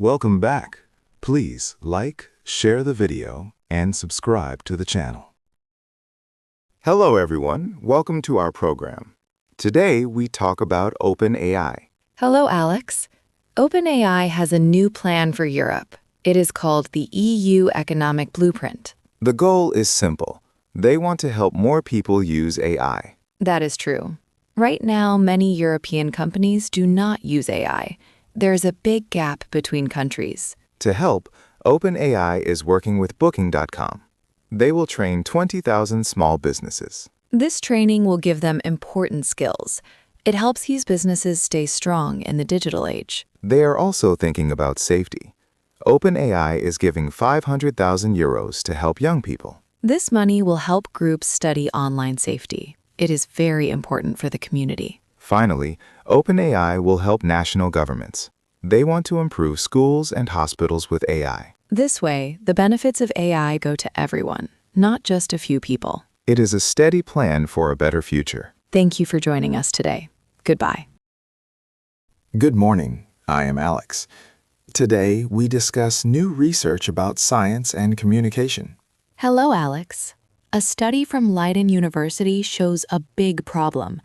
Welcome back. Please like, share the video, and subscribe to the channel. Hello everyone, welcome to our program. Today we talk about OpenAI. Hello, Alex. OpenAI has a new plan for Europe. It is called the EU Economic Blueprint. The goal is simple. They want to help more people use AI. That is true. Right now, many European companies do not use AI. There's a big gap between countries. To help, OpenAI is working with Booking.com. They will train 20,000 small businesses. This training will give them important skills. It helps these businesses stay strong in the digital age. They are also thinking about safety. OpenAI is giving 500,000 euros to help young people. This money will help groups study online safety. It is very important for the community. Finally, OpenAI will help national governments. They want to improve schools and hospitals with AI. This way, the benefits of AI go to everyone, not just a few people. It is a steady plan for a better future. Thank you for joining us today. Goodbye. Good morning, I am Alex. Today, we discuss new research about science and communication. Hello, Alex. A study from Leiden University shows a big problem.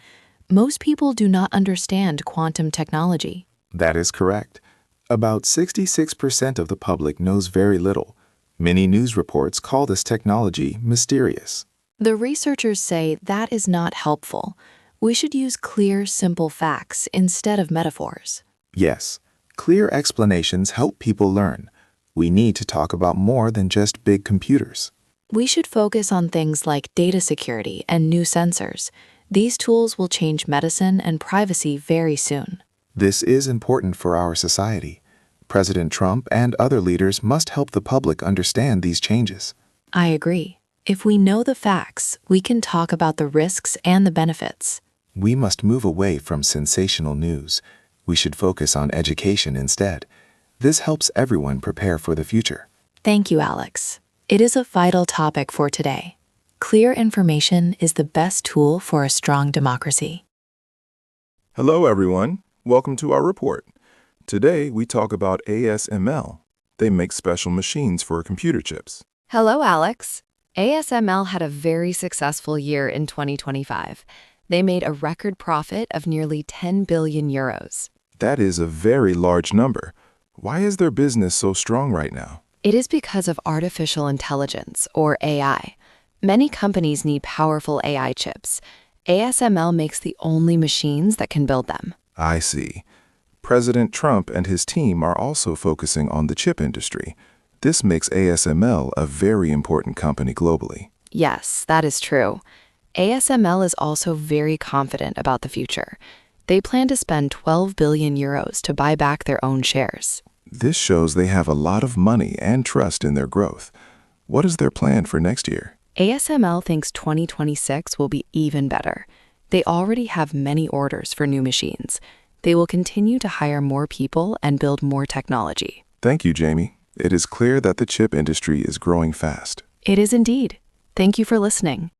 Most people do not understand quantum technology. That is correct. About 66% of the public knows very little. Many news reports call this technology mysterious. The researchers say that is not helpful. We should use clear, simple facts instead of metaphors. Yes, clear explanations help people learn. We need to talk about more than just big computers. We should focus on things like data security and new sensors. These tools will change medicine and privacy very soon. This is important for our society. President Trump and other leaders must help the public understand these changes. I agree. If we know the facts, we can talk about the risks and the benefits. We must move away from sensational news. We should focus on education instead. This helps everyone prepare for the future. Thank you, Alex. It is a vital topic for today. Clear information is the best tool for a strong democracy. Hello, everyone. Welcome to our report. Today, we talk about ASML. They make special machines for computer chips. Hello, Alex. ASML had a very successful year in 2025. They made a record profit of nearly 10 billion euros. That is a very large number. Why is their business so strong right now? It is because of artificial intelligence, or AI. Many companies need powerful AI chips. ASML makes the only machines that can build them. I see. President Trump and his team are also focusing on the chip industry. This makes ASML a very important company globally. Yes, that is true. ASML is also very confident about the future. They plan to spend 12 billion euros to buy back their own shares. This shows they have a lot of money and trust in their growth. What is their plan for next year? ASML thinks 2026 will be even better. They already have many orders for new machines. They will continue to hire more people and build more technology. Thank you, Jamie. It is clear that the chip industry is growing fast. It is indeed. Thank you for listening.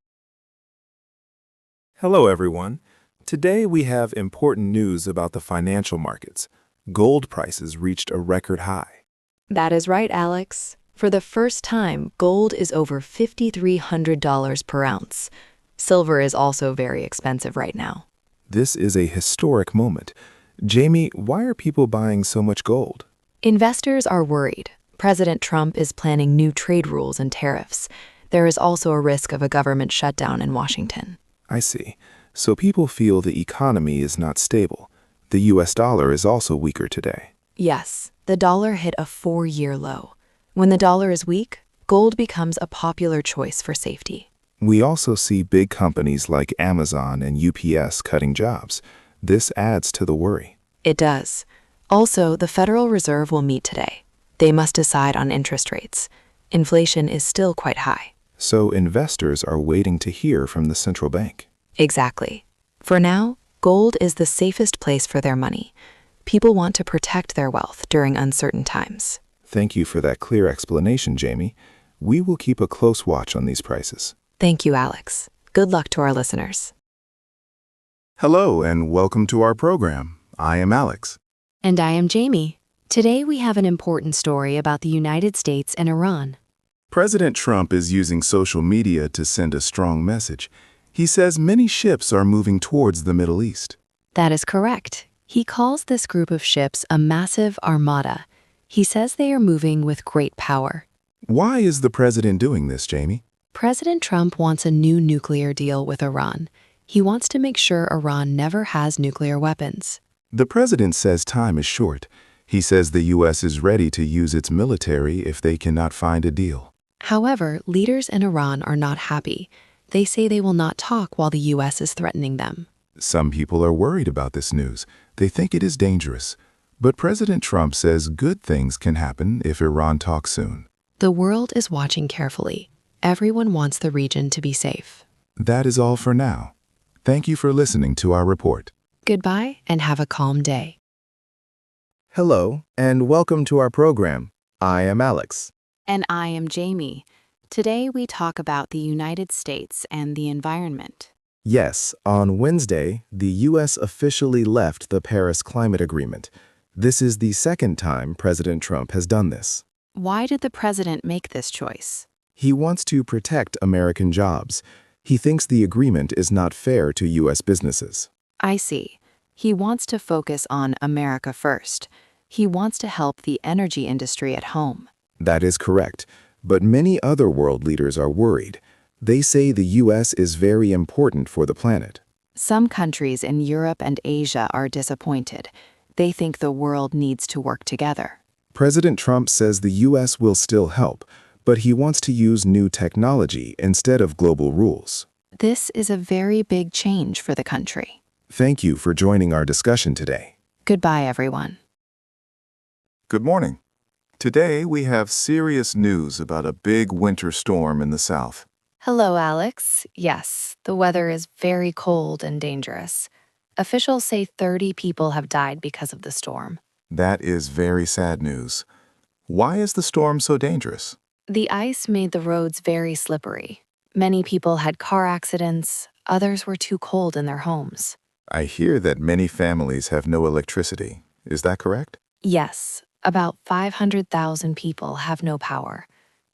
Hello, everyone. Today we have important news about the financial markets. Gold prices reached a record high. That is right, Alex. For the first time, gold is over $5,300 per ounce. Silver is also very expensive right now. This is a historic moment. Jamie, why are people buying so much gold? Investors are worried. President Trump is planning new trade rules and tariffs. There is also a risk of a government shutdown in Washington. I see. So people feel the economy is not stable. The US dollar is also weaker today. Yes, the dollar hit a 4-year low. When the dollar is weak, gold becomes a popular choice for safety. We also see big companies like Amazon and UPS cutting jobs. This adds to the worry. It does. Also, the Federal Reserve will meet today. They must decide on interest rates. Inflation is still quite high. So investors are waiting to hear from the central bank. Exactly. For now, gold is the safest place for their money. People want to protect their wealth during uncertain times. Thank you for that clear explanation, Jamie. We will keep a close watch on these prices. Thank you, Alex. Good luck to our listeners. Hello, and welcome to our program. I am Alex. And I am Jamie. Today we have an important story about the United States and Iran. President Trump is using social media to send a strong message. He says many ships are moving towards the Middle East. That is correct. He calls this group of ships a massive armada. He says they are moving with great power. Why is the president doing this, Jamie? President Trump wants a new nuclear deal with Iran. He wants to make sure Iran never has nuclear weapons. The president says time is short. He says the U.S. is ready to use its military if they cannot find a deal. However, leaders in Iran are not happy. They say they will not talk while the U.S. is threatening them. Some people are worried about this news. They think it is dangerous. But President Trump says good things can happen if Iran talks soon. The world is watching carefully. Everyone wants the region to be safe. That is all for now. Thank you for listening to our report. Goodbye and have a calm day. Hello, and welcome to our program. I am Alex. And I am Jamie. Today we talk about the United States and the environment. Yes, on Wednesday, the U.S. officially left the Paris Climate Agreement. This is the second time President Trump has done this. Why did the president make this choice? He wants to protect American jobs. He thinks the agreement is not fair to U.S. businesses. I see. He wants to focus on America first. He wants to help the energy industry at home. That is correct, but many other world leaders are worried. They say the U.S. is very important for the planet. Some countries in Europe and Asia are disappointed. They think the world needs to work together. President Trump says the U.S. will still help, but he wants to use new technology instead of global rules. This is a very big change for the country. Thank you for joining our discussion today. Goodbye, everyone. Good morning. Today we have serious news about a big winter storm in the south. Hello, Alex. Yes, the weather is very cold and dangerous. Officials say 30 people have died because of the storm. That is very sad news. Why is the storm so dangerous? The ice made the roads very slippery. Many people had car accidents. Others were too cold in their homes. I hear that many families have no electricity. Is that correct? Yes, about 500,000 people have no power.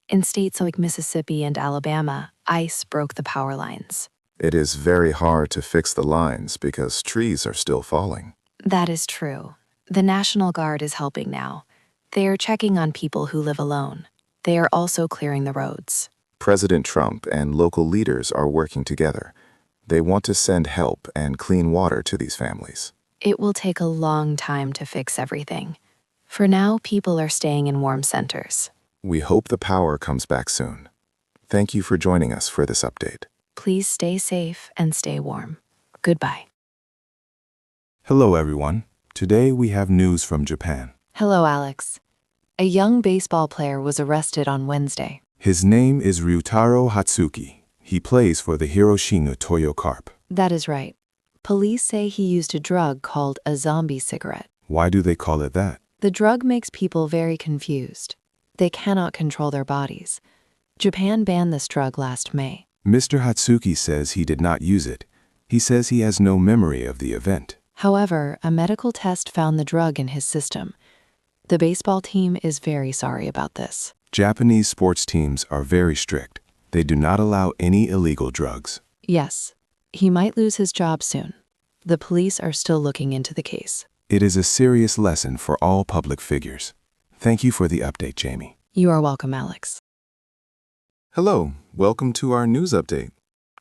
In states like Mississippi and Alabama, ice broke the power lines. It is very hard to fix the lines because trees are still falling. That is true. The National Guard is helping now. They are checking on people who live alone. They are also clearing the roads. President Trump and local leaders are working together. They want to send help and clean water to these families. It will take a long time to fix everything. For now, people are staying in warm centers. We hope the power comes back soon. Thank you for joining us for this update. Please stay safe and stay warm. Goodbye. Hello, everyone. Today we have news from Japan. Hello, Alex. A young baseball player was arrested on Wednesday. His name is Ryutaro Hatsuki. He plays for the Hiroshima Toyo Carp. That is right. Police say he used a drug called a zombie cigarette. Why do they call it that? The drug makes people very confused. They cannot control their bodies. Japan banned this drug last May. Mr. Hatsuki says he did not use it. He says he has no memory of the event. However, a medical test found the drug in his system. The baseball team is very sorry about this. Japanese sports teams are very strict. They do not allow any illegal drugs. Yes, he might lose his job soon. The police are still looking into the case. It is a serious lesson for all public figures. Thank you for the update, Jamie. You are welcome, Alex. Hello, welcome to our news update.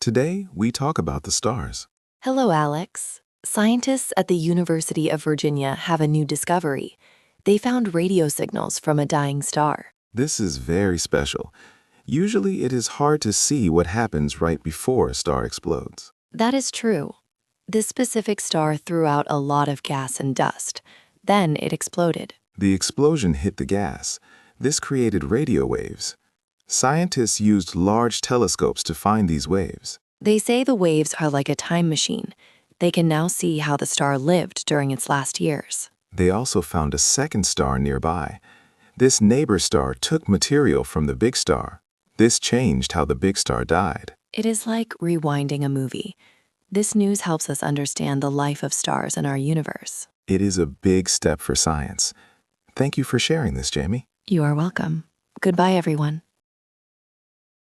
Today, we talk about the stars. Hello, Alex. Scientists at the University of Virginia have a new discovery. They found radio signals from a dying star. This is very special. Usually, it is hard to see what happens right before a star explodes. That is true. This specific star threw out a lot of gas and dust. Then it exploded. The explosion hit the gas. This created radio waves. Scientists used large telescopes to find these waves. They say the waves are like a time machine. They can now see how the star lived during its last years. They also found a second star nearby. This neighbor star took material from the big star. This changed how the big star died. It is like rewinding a movie. This news helps us understand the life of stars in our universe. It is a big step for science. Thank you for sharing this, Jamie. You are welcome. Goodbye, everyone.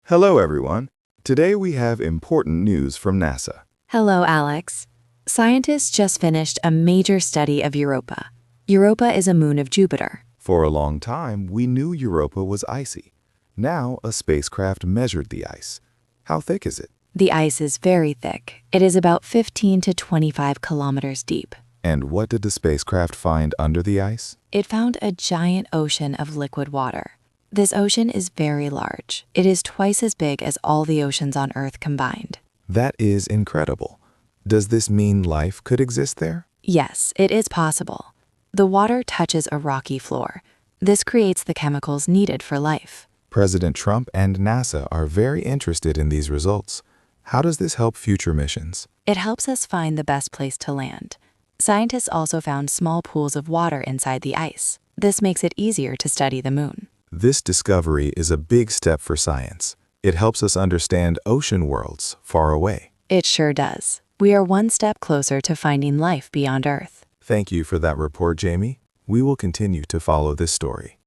Hello, everyone. Today we have important news from NASA. Hello, Alex. Scientists just finished a major study of Europa. Europa is a moon of Jupiter. For a long time, we knew Europa was icy. Now, a spacecraft measured the ice. How thick is it? The ice is very thick. It is about 15 to 25 kilometers deep. And what did the spacecraft find under the ice? It found a giant ocean of liquid water. This ocean is very large. It is twice as big as all the oceans on Earth combined. That is incredible. Does this mean life could exist there? Yes, it is possible. The water touches a rocky floor. This creates the chemicals needed for life. President Trump and NASA are very interested in these results. How does this help future missions? It helps us find the best place to land. Scientists also found small pools of water inside the ice. This makes it easier to study the moon. This discovery is a big step for science. It helps us understand ocean worlds far away. It sure does. We are one step closer to finding life beyond Earth. Thank you for that report, Jamie. We will continue to follow this story.